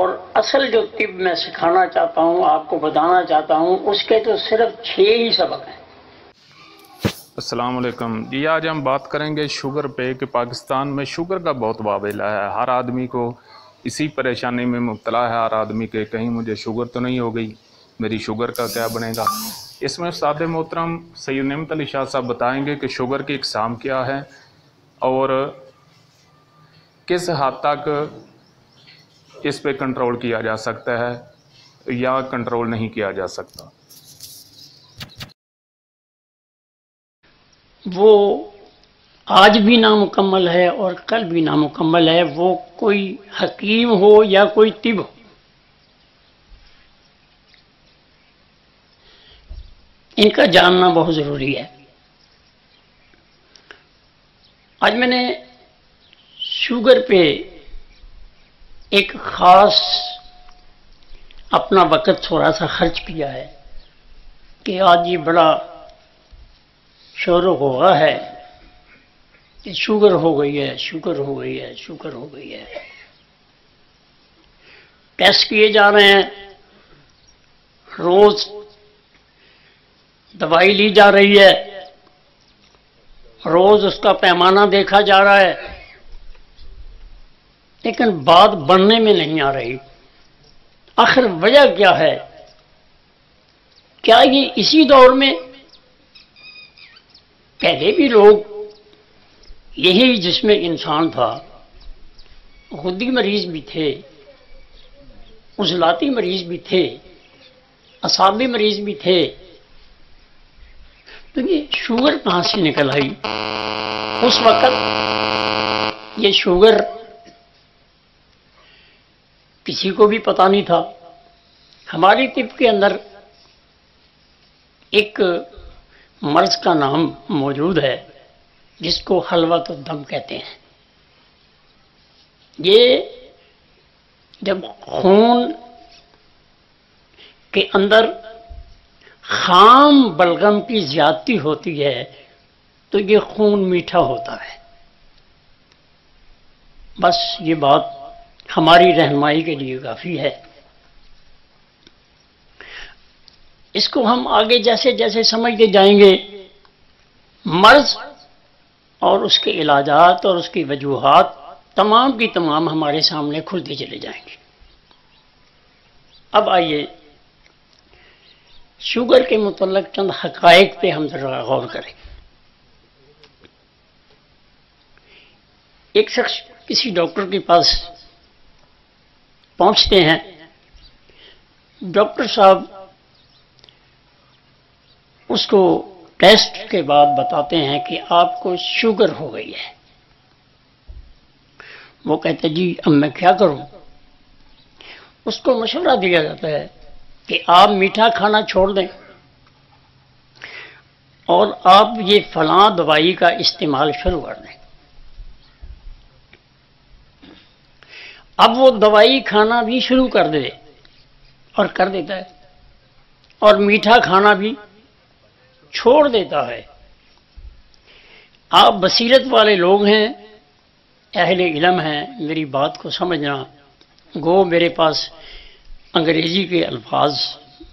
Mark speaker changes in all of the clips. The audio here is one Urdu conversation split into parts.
Speaker 1: اور اصل جو طب میں سکھانا چاہتا ہوں، آپ کو بتانا چاہتا ہوں، اس کے تو صرف 6 ہی سبق ہیں۔
Speaker 2: السلام علیکم جی، آج ہم بات کریں گے شوگر پہ کہ پاکستان میں شوگر کا بہت واویلا ہے۔ ہر آدمی کو اسی پریشانی میں مبتلا ہے، ہر آدمی کہ کہیں مجھے شوگر تو نہیں ہو گئی، میری شوگر کا کیا بنے گا۔ اس میں استاد محترم سید نعمت علی شاہ صاحب بتائیں گے کہ شوگر کی اقسام کیا ہے اور کس حد تک اس پہ کنٹرول کیا جا سکتا ہے یا کنٹرول نہیں کیا جا سکتا۔
Speaker 1: وہ آج بھی نامکمل ہے اور کل بھی نامکمل ہے، وہ کوئی حکیم ہو یا کوئی طب ہو۔ ان کا جاننا بہت ضروری ہے۔ آج میں نے شوگر پہ ایک خاص اپنا وقت تھوڑا سا خرچ کیا ہے کہ آج یہ بڑا شور و غوغا ہے کہ شوگر ہو گئی ہے، شوگر ہو گئی ہے، شوگر ہو گئی ہے۔ ٹیسٹ کیے جا رہے ہیں، روز دوائی لی جا رہی ہے، روز اس کا پیمانہ دیکھا جا رہا ہے، لیکن بات بڑھنے میں نہیں آ رہی۔ آخر وجہ کیا ہے؟ کیا یہ اسی دور میں پہلے بھی لوگ یہی جس میں انسان تھا، غدی مریض بھی تھے، عضلاتی مریض بھی تھے، اعصابی مریض بھی تھے، تو یہ شوگر کہاں سے نکل آئی؟ اس وقت یہ شوگر کسی کو بھی پتہ نہیں تھا۔ ہماری طب کے اندر ایک مرض کا نام موجود ہے جس کو حلوۃ الدم کہتے ہیں۔ یہ جب خون کے اندر خام بلغم کی زیادتی ہوتی ہے تو یہ خون میٹھا ہوتا ہے۔ بس یہ بات ہماری رہنمائی کے لیے کافی ہے۔ اس کو ہم آگے جیسے جیسے سمجھتے جائیں گے، مرض اور اس کے علاجات اور اس کی وجوہات تمام کی تمام ہمارے سامنے کھلتے چلے جائیں گے۔ اب آئیے شوگر کے متعلق چند حقائق پہ ہم ذرا غور کریں۔ ایک شخص کسی ڈاکٹر کے پاس پہنچتے ہیں، ڈاکٹر صاحب اس کو ٹیسٹ کے بعد بتاتے ہیں کہ آپ کو شوگر ہو گئی ہے۔ وہ کہتے جی اب میں کیا کروں؟ اس کو مشورہ دیا جاتا ہے کہ آپ میٹھا کھانا چھوڑ دیں اور آپ یہ فلاں دوائی کا استعمال شروع کر دیں۔ اب وہ دوائی کھانا بھی شروع کر دے اور کر دیتا ہے، اور میٹھا کھانا بھی چھوڑ دیتا ہے۔ آپ بصیرت والے لوگ ہیں، اہل علم ہیں، میری بات کو سمجھنا۔ گو میرے پاس انگریزی کے الفاظ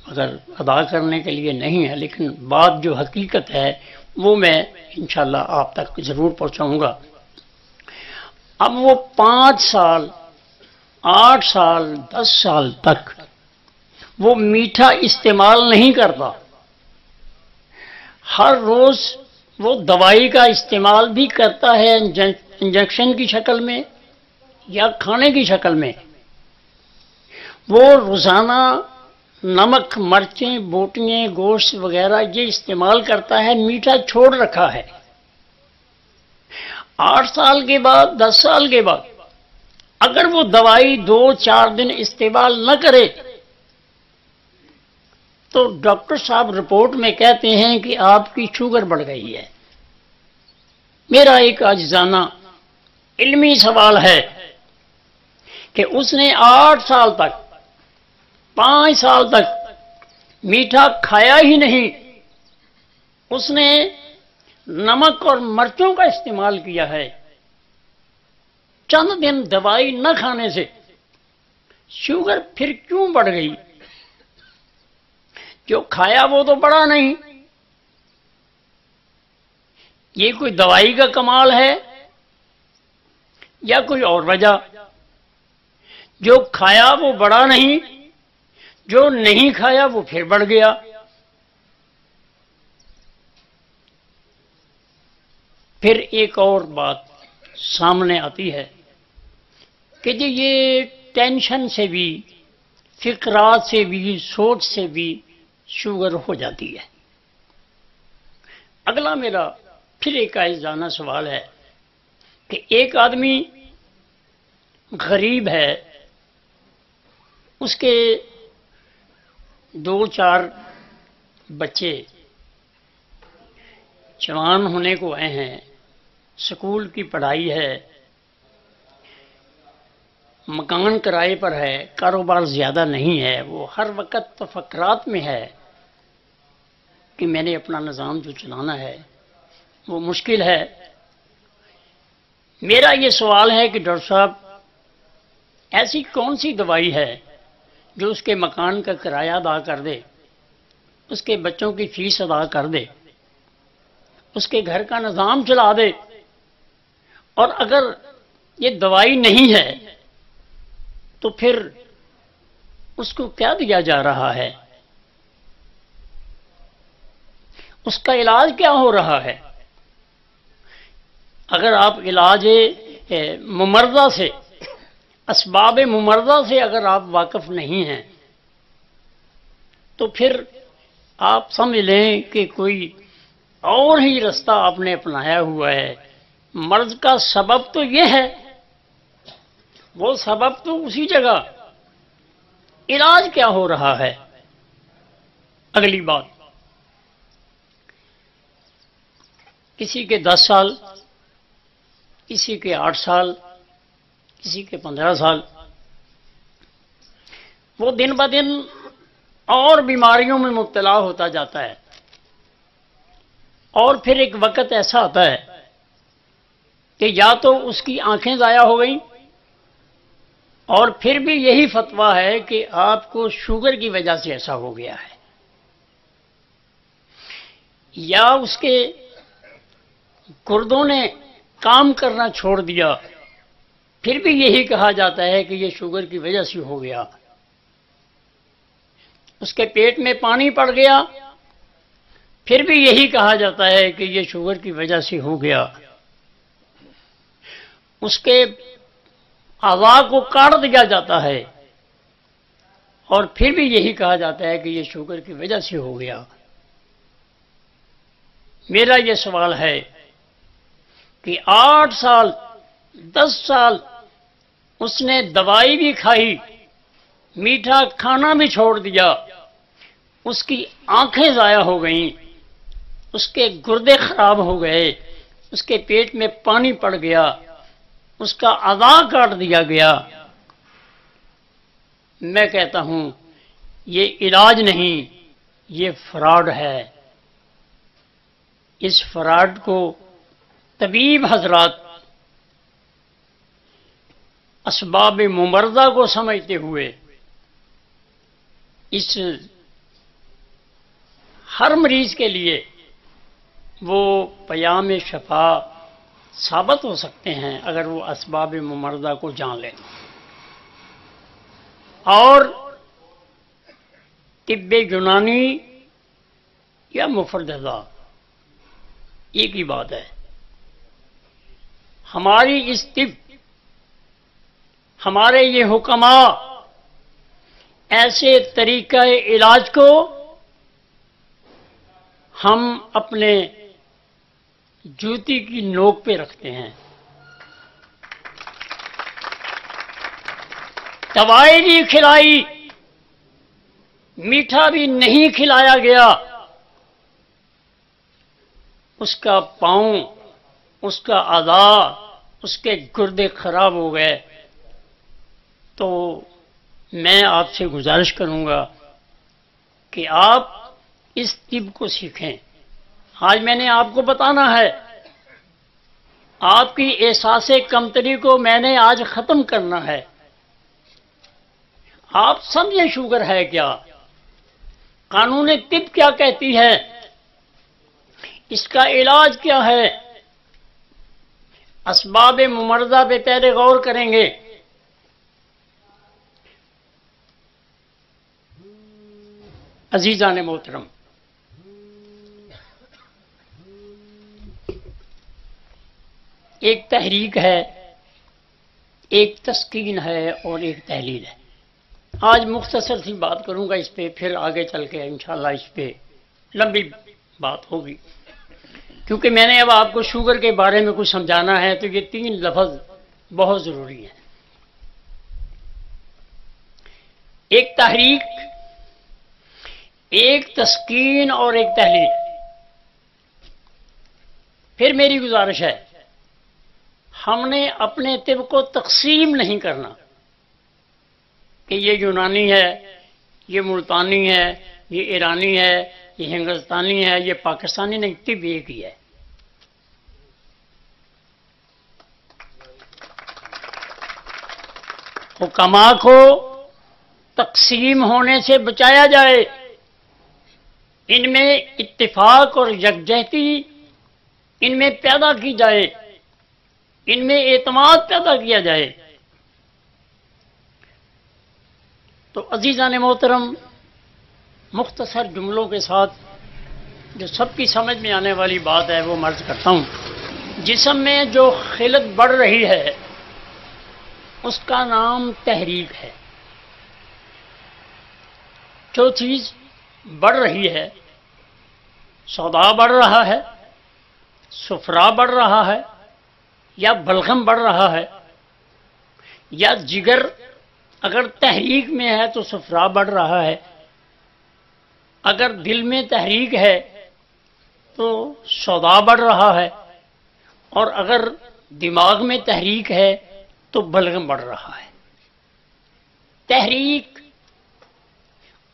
Speaker 1: اگر ادا کرنے کے لیے نہیں ہے، لیکن بات جو حقیقت ہے وہ میں انشاءاللہ آپ تک ضرور پہنچاؤں گا۔ اب وہ 5 سال، 8 سال، 10 سال تک وہ میٹھا استعمال نہیں کرتا، ہر روز وہ دوائی کا استعمال بھی کرتا ہے، انجیکشن کی شکل میں یا کھانے کی شکل میں۔ وہ روزانہ نمک، مرچیں، بوٹیاں، گوشت وغیرہ یہ استعمال کرتا ہے، میٹھا چھوڑ رکھا ہے۔ 8 سال کے بعد، 10 سال کے بعد اگر وہ دوائی 2-4 دن استعمال نہ کرے تو ڈاکٹر صاحب رپورٹ میں کہتے ہیں کہ آپ کی شوگر بڑھ گئی ہے۔ میرا ایک عاجزانہ علمی سوال ہے کہ اس نے 8 سال تک، 5 سال تک میٹھا کھایا ہی نہیں، اس نے نمک اور مرچوں کا استعمال کیا ہے۔ چند دن دوائی نہ کھانے سے شوگر پھر کیوں بڑھ گئی؟ جو کھایا وہ تو بڑھا نہیں. یہ کوئی دوائی کا کمال ہے یا کوئی اور وجہ؟ جو کھایا وہ بڑھا نہیں، جو نہیں کھایا وہ پھر بڑھ گیا. پھر ایک اور بات سامنے آتی ہے کہ جی یہ ٹینشن سے بھی، فکرات سے بھی، سوچ سے بھی شوگر ہو جاتی ہے. اگلا میرا پھر ایک عاجزانہ سوال ہے کہ ایک آدمی غریب ہے، اس کے 2-4 بچے جوان ہونے کو آئے ہیں، سکول کی پڑھائی ہے، مکان کرائے پر ہے، کاروبار زیادہ نہیں ہے، وہ ہر وقت تفکرات میں ہے کہ میں نے اپنا نظام جو چلانا ہے وہ مشکل ہے. میرا یہ سوال ہے کہ ڈاکٹر صاحب ایسی کون سی دوائی ہے جو اس کے مکان کا کرایہ ادا کر دے، اس کے بچوں کی فیس ادا کر دے، اس کے گھر کا نظام چلا دے؟ اور اگر یہ دوائی نہیں ہے تو پھر اس کو کیا دیا جا رہا ہے؟ اس کا علاج کیا ہو رہا ہے؟ اگر آپ علاج ممرضہ سے، اسباب ممرضہ سے اگر آپ واقف نہیں ہیں تو پھر آپ سمجھ لیں کہ کوئی اور ہی رستہ آپ نے اپنایا ہوا ہے. مرض کا سبب تو یہ ہے، وہ سبب تو اسی جگہ، علاج کیا ہو رہا ہے؟ اگلی بات، کسی کے 10 سال، کسی کے 8 سال، کسی کے 15 سال، وہ دن بدن اور بیماریوں میں مبتلا ہوتا جاتا ہے. اور پھر ایک وقت ایسا آتا ہے کہ یا تو اس کی آنکھیں ضائع ہو گئیں، اور پھر بھی یہی فتویٰ ہے کہ آپ کو شوگر کی وجہ سے ایسا ہو گیا ہے، یا اس کے گردوں نے کام کرنا چھوڑ دیا، پھر بھی یہی کہا جاتا ہے کہ یہ شوگر کی وجہ سے ہو گیا. اس کے پیٹ میں پانی پڑ گیا، پھر بھی یہی کہا جاتا ہے کہ یہ شوگر کی وجہ سے ہو گیا. اس کے اعضاء کو کاٹ دیا جاتا ہے، اور پھر بھی یہی کہا جاتا ہے کہ یہ شوگر کی وجہ سے ہو گیا. میرا یہ سوال ہے کہ 8 سال 10 سال اس نے دوائی بھی کھائی، میٹھا کھانا بھی چھوڑ دیا، اس کی آنکھیں ضائع ہو گئیں، اس کے گردے خراب ہو گئے، اس کے پیٹ میں پانی پڑ گیا، اس کا اعضاء کاٹ دیا گیا. میں کہتا ہوں یہ علاج نہیں، یہ فراڈ ہے. اس فراڈ کو طبیب حضرات اسباب ممرضہ کو سمجھتے ہوئے اس ہر مریض کے لیے وہ پیام شفا ثابت ہو سکتے ہیں اگر وہ اسباب ممرضہ کو جان لیں. اور طب یونانی یا مفردہ ایک ہی بات ہے. ہماری اس طب، ہمارے یہ حکماء ایسے طریقہ علاج کو ہم اپنے جوتی کی نوک پہ رکھتے ہیں. دوائی نہیں کھلائی، میٹھا بھی نہیں کھلایا گیا، اس کا پاؤں، اس کا اعضاء، اس کے گردے خراب ہو گئے. تو میں آپ سے گزارش کروں گا کہ آپ اس طب کو سیکھیں. آج میں نے آپ کو بتانا ہے، آپ کی احساس کمتری کو میں نے آج ختم کرنا ہے. آپ سمجھیں شوگر ہے کیا، قانون طب کیا کہتی ہے، اس کا علاج کیا ہے، اسباب ممرضہ پہ پہلے غور کریں گے۔ عزیزان محترم، ایک تحریک ہے، ایک تسکین ہے اور ایک تحلیل ہے۔ آج مختصر سی بات کروں گا اس پہ، پھر آگے چل کے انشاءاللہ اس پہ لمبی بات ہوگی، کیونکہ میں نے اب آپ کو شوگر کے بارے میں کچھ سمجھانا ہے، تو یہ تین لفظ بہت ضروری ہیں۔ ایک تحریک، ایک تسکین اور ایک تحلیل۔ پھر میری گزارش ہے، ہم نے اپنے طب کو تقسیم نہیں کرنا کہ یہ یونانی ہے، یہ ملتانی ہے، یہ ایرانی ہے، یہ ہندوستانی ہے، یہ پاکستانی نہیں، طب ایک ہی ہے۔ حکما کو تقسیم ہونے سے بچایا جائے، ان میں اتفاق اور یکجہتی ان میں پیدا کی جائے، ان میں اعتماد پیدا کیا جائے۔ تو عزیزان محترم، مختصر جملوں کے ساتھ جو سب کی سمجھ میں آنے والی بات ہے وہ عرض کرتا ہوں۔ جسم میں جو خلت بڑھ رہی ہے اس کا نام تحریک ہے۔ جو چیز بڑھ رہی ہے، سودا بڑھ رہا ہے، سفرا بڑھ رہا ہے، یا بلغم بڑھ رہا ہے، یا جگر اگر تحریک میں ہے تو سفرا بڑھ رہا ہے، اگر دل میں تحریک ہے تو سودا بڑھ رہا ہے، اور اگر دماغ میں تحریک ہے تو بلغم بڑھ رہا ہے۔ تحریک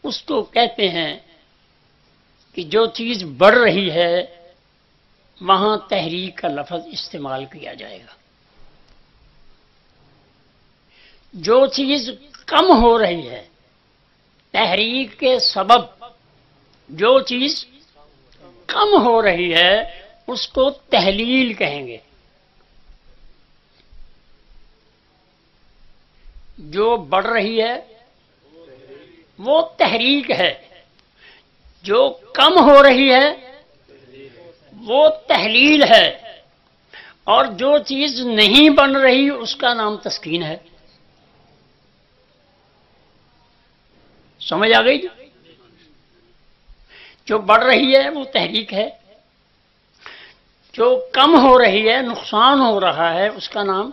Speaker 1: اس کو کہتے ہیں کہ جو چیز بڑھ رہی ہے وہاں تحریک کا لفظ استعمال کیا جائے گا۔ جو چیز کم ہو رہی ہے، تحریک کے سبب جو چیز کم ہو رہی ہے اس کو تحلیل کہیں گے۔ جو بڑھ رہی ہے وہ تحریک ہے، جو کم ہو رہی ہے وہ تحلیل ہے، اور جو چیز نہیں بن رہی اس کا نام تسکین ہے۔ سمجھ آ گئی؟ جو بڑھ رہی ہے وہ تحریک ہے، جو کم ہو رہی ہے، نقصان ہو رہا ہے، اس کا نام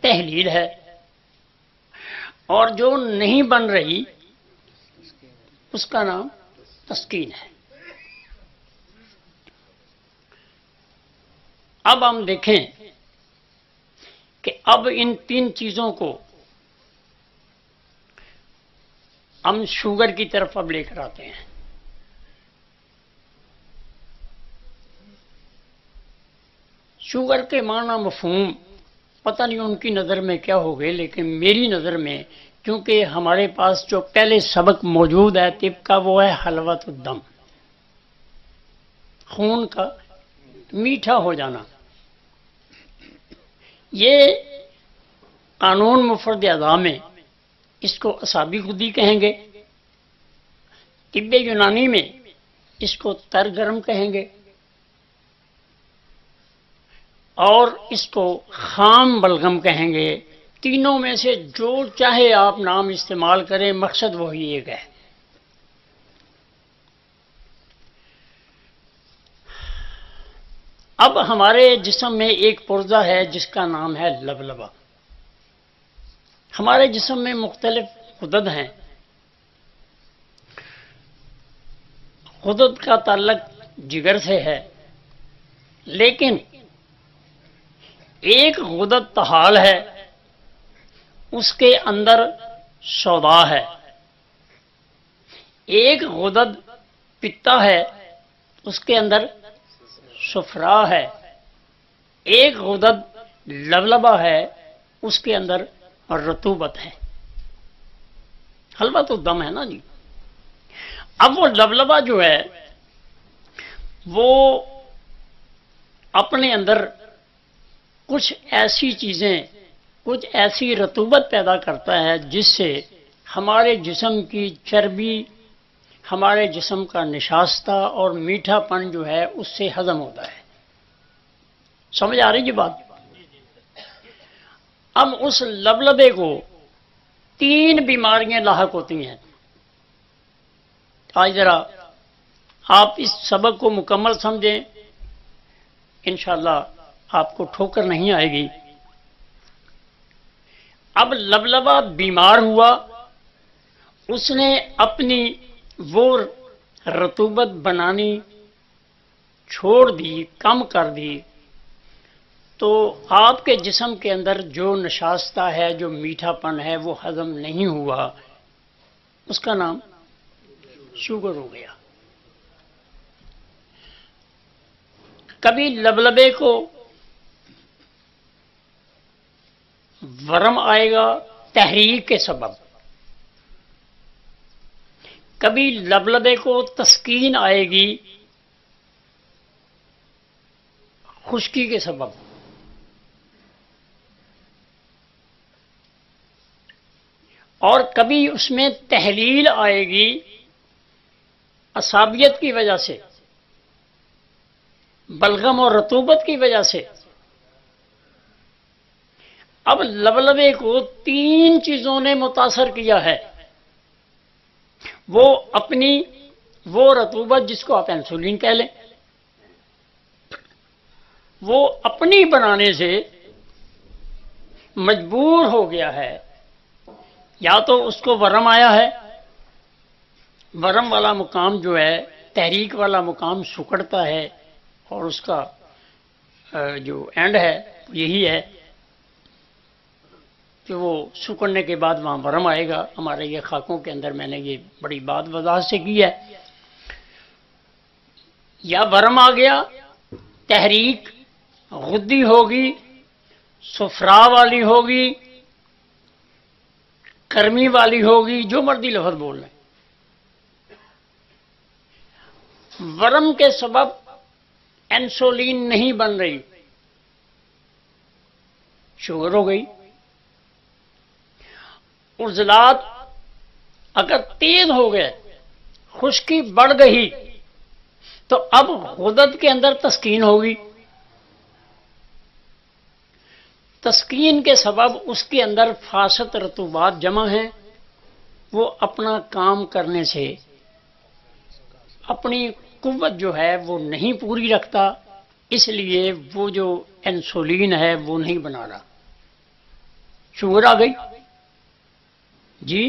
Speaker 1: تحلیل ہے، اور جو نہیں بن رہی اس کا نام تسکین ہے۔ اب ہم دیکھیں کہ اب ان تین چیزوں کو ہم شوگر کی طرف اب لے کر آتے ہیں۔ شوگر کے معنی مفہوم پتہ نہیں ان کی نظر میں کیا ہو گئے، لیکن میری نظر میں کیونکہ ہمارے پاس جو پہلے سبق موجود ہے طب کا وہ ہے حلوۃ الدم، خون کا میٹھا ہو جانا۔ یہ قانون مفرد اعضاء میں اس کو اعصابی غدی کہیں گے، طب یونانی میں اس کو تر گرم کہیں گے، اور اس کو خام بلغم کہیں گے۔ تینوں میں سے جو چاہے آپ نام استعمال کریں، مقصد وہی ایک ہے۔ اب ہمارے جسم میں ایک پرزہ ہے جس کا نام ہے لبلبہ۔ ہمارے جسم میں مختلف غدد ہیں۔ غدد کا تعلق جگر سے ہے، لیکن ایک غدد طحال ہے، اس کے اندر سودا ہے۔ ایک غدد پتا ہے، اس کے اندر صفرا ہے۔ ایک غدد لبلبہ ہے، اس کے اندر رطوبت ہے۔ حلوہ تو دم ہے نا جی. اب وہ لبلبہ جو ہے وہ اپنے اندر کچھ ایسی چیزیں، کچھ ایسی رطوبت پیدا کرتا ہے جس سے ہمارے جسم کی چربی، ہمارے جسم کا نشاستہ اور میٹھا پن جو ہے اس سے ہضم ہوتا ہے. سمجھ آ رہی جی بات؟ اب اس لبلبے کو 3 بیماریاں لاحق ہوتی ہیں. آج ذرا آپ اس سبق کو مکمل سمجھیں، انشاءاللہ آپ کو ٹھوکر نہیں آئے گی. اب لبلبہ بیمار ہوا، اس نے اپنی وہ رطوبت بنانی چھوڑ دی، کم کر دی، تو آپ کے جسم کے اندر جو نشاستہ ہے، جو میٹھا پن ہے، وہ ہضم نہیں ہوا. اس کا نام شوگر ہو گیا. کبھی لبلبے کو ورم آئے گا تحریک کے سبب، کبھی لبلبے کو تسکین آئے گی خشکی کے سبب، اور کبھی اس میں تحلیل آئے گی عصابیت کی وجہ سے، بلغم اور رطوبت کی وجہ سے. اب لبلبے کو 3 چیزوں نے متاثر کیا ہے. وہ اپنی وہ رطوبت جس کو آپ انسولین کہہ لیں، وہ اپنی بنانے سے مجبور ہو گیا ہے. یا تو اس کو ورم آیا ہے، ورم والا مقام جو ہے، تحریک والا مقام سکڑتا ہے، اور اس کا جو اینڈ ہے یہی ہے کہ وہ سکڑنے کے بعد وہاں ورم آئے گا. ہمارے یہ خاکوں کے اندر میں نے یہ بڑی بات وضاحت سے کی ہے. یا ورم آ گیا، تحریک غدی ہوگی، صفرا والی ہوگی، کرمی والی ہوگی، جو مرضی لفظ بول رہے ہیں. ورم کے سبب انسولین نہیں بن رہی، شوگر ہو گئی. عضلات اگر تیز ہو گئے، خشکی بڑھ گئی، تو اب غدد کے اندر تسکین ہوگی. تسکین کے سبب اس کے اندر فاسد رطوبات جمع ہیں، وہ اپنا کام کرنے سے اپنی قوت جو ہے وہ نہیں پوری رکھتا، اس لیے وہ جو انسولین ہے وہ نہیں بنا رہا. شوگر آ گئی جی.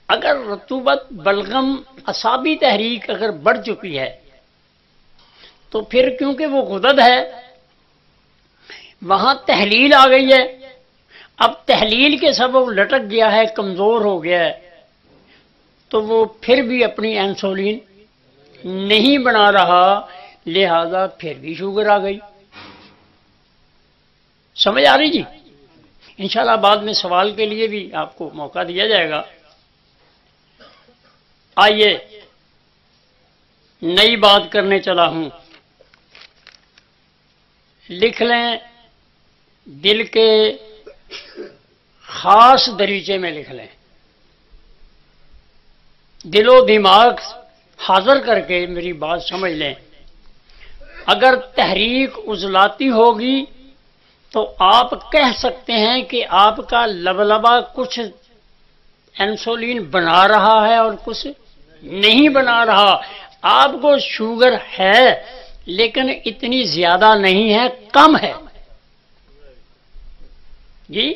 Speaker 1: اگر رطوبت، بلغم، اعصابی تحریک اگر بڑھ چکی ہے تو پھر کیونکہ وہ غدد ہے، وہاں تحلیل آ گئی ہے. اب تحلیل کے سبب لٹک گیا ہے، کمزور ہو گیا ہے، تو وہ پھر بھی اپنی انسولین نہیں بنا رہا، لہذا پھر بھی شوگر آ گئی. سمجھ آ رہی جی؟ انشاءاللہ بعد میں سوال کے لیے بھی آپ کو موقع دیا جائے گا. آئیے نئی بات کرنے چلا ہوں. لکھ لیں، دل کے خاص دریچے میں لکھ لیں، دل و دماغ حاضر کر کے میری بات سمجھ لیں. اگر تحریک عضلاتی ہوگی تو آپ کہہ سکتے ہیں کہ آپ کا لبلبہ کچھ انسولین بنا رہا ہے اور کچھ نہیں بنا رہا. آپ کو شوگر ہے لیکن اتنی زیادہ نہیں ہے، کم ہے جی.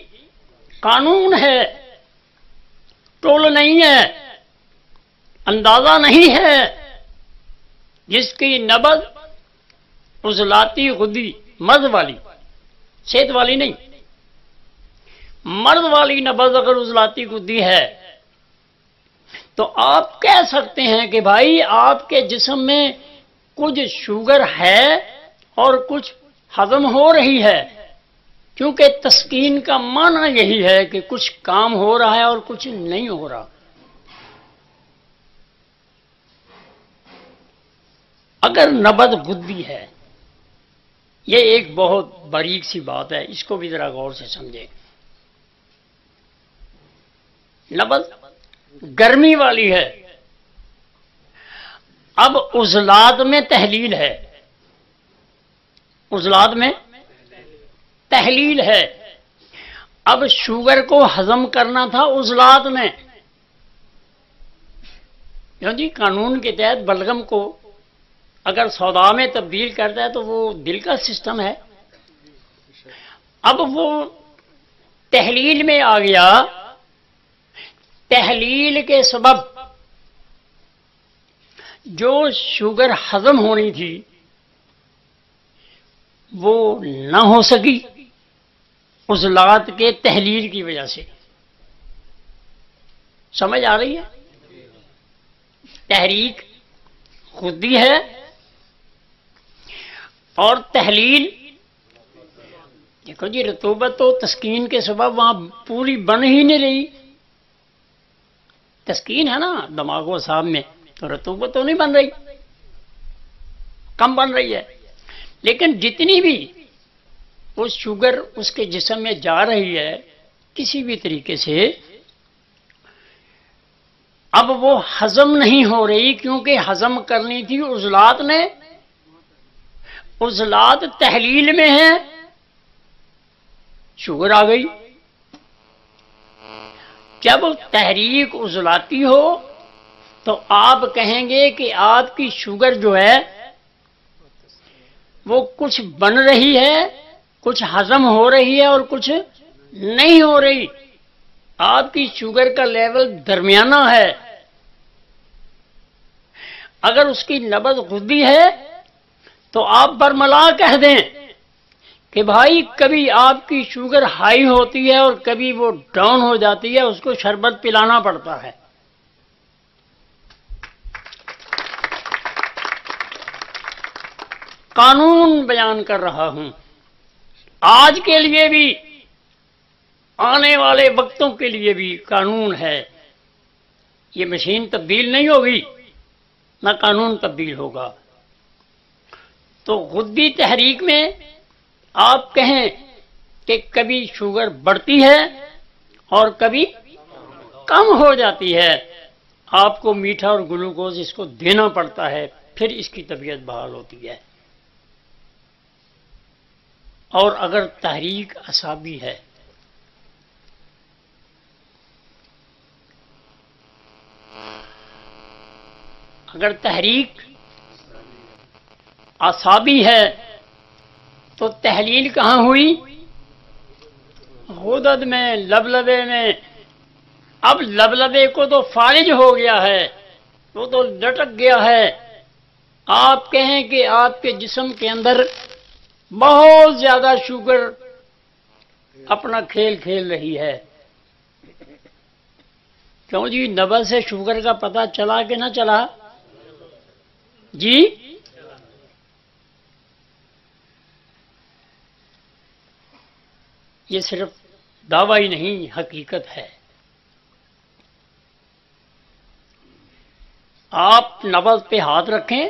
Speaker 1: قانون ہے، ٹول نہیں ہے، اندازہ نہیں ہے. جس کی نبض عضلاتی غدی، مرض والی، صحت والی نہیں، مرض والی نبض اگر عضلاتی غدی ہے تو آپ کہہ سکتے ہیں کہ بھائی آپ کے جسم میں کچھ شوگر ہے اور کچھ ہضم ہو رہی ہے. کیونکہ تسکین کا معنی یہی ہے کہ کچھ کام ہو رہا ہے اور کچھ نہیں ہو رہا. اگر نبض غدی ہے، یہ ایک بہت باریک سی بات ہے، اس کو بھی ذرا غور سے سمجھیں. نبض گرمی والی ہے، اب عضلات میں تحلیل ہے، عضلات میں تحلیل ہے. اب شوگر کو ہضم کرنا تھا عضلات میں. جی قانون کے تحت بلغم کو اگر سودا میں تبدیل کرتا ہے تو وہ دل کا سسٹم ہے. اب وہ تحلیل میں آ گیا، تحلیل کے سبب جو شوگر ہضم ہونی تھی وہ نہ ہو سکی عضلات کے تحلیل کی وجہ سے. سمجھ آ رہی ہے؟ تحریک خودی ہے اور تحلیل. دیکھو جی رطوبت و تسکین کے سبب وہاں پوری بن ہی نہیں رہی. تسکین ہے نا دماغ و اعصاب میں، تو رطوبت تو نہیں بن رہی، کم بن رہی ہے. لیکن جتنی بھی وہ شوگر اس کے جسم میں جا رہی ہے کسی بھی طریقے سے، اب وہ ہضم نہیں ہو رہی، کیونکہ ہضم کرنی تھی عضلات نے. عضلات تحلیل میں ہیں، شوگر آ گئی. جب تحریک عضلاتی ہو تو آپ کہیں گے کہ آپ کی شوگر جو ہے وہ کچھ بن رہی ہے، کچھ ہضم ہو رہی ہے اور کچھ نہیں ہو رہی. آپ کی شوگر کا لیول درمیانہ ہے. اگر اس کی نبض غدی ہے تو آپ برملا کہہ دیں کہ بھائی کبھی آپ کی شوگر ہائی ہوتی ہے اور کبھی وہ ڈاؤن ہو جاتی ہے، اس کو شربت پلانا پڑتا ہے. قانون بیان کر رہا ہوں، آج کے لیے بھی آنے والے وقتوں کے لیے بھی قانون ہے. یہ مشین تبدیل نہیں ہوگی، نہ قانون تبدیل ہوگا. تو غدی تحریک میں آپ کہیں کہ کبھی شوگر بڑھتی ہے اور کبھی کم ہو جاتی ہے، آپ کو میٹھا اور گلوکوز اس کو دینا پڑتا ہے، پھر اس کی طبیعت بحال ہوتی ہے. اور اگر تحریک اعصابی ہے، اگر تحریک اعصابی ہے تو تحلیل کہاں ہوئی؟ غدد میں، لبلبے میں. اب لبلبے کو تو فالج ہو گیا ہے، وہ تو لٹک گیا ہے. آپ کہیں کہ آپ کے جسم کے اندر بہت زیادہ شوگر اپنا کھیل کھیل رہی ہے. کیوں جی نبض سے شوگر کا پتہ چلا کہ نہ چلا؟ جی یہ صرف دعویٰ ہی نہیں، حقیقت ہے. آپ نبض پہ ہاتھ رکھیں،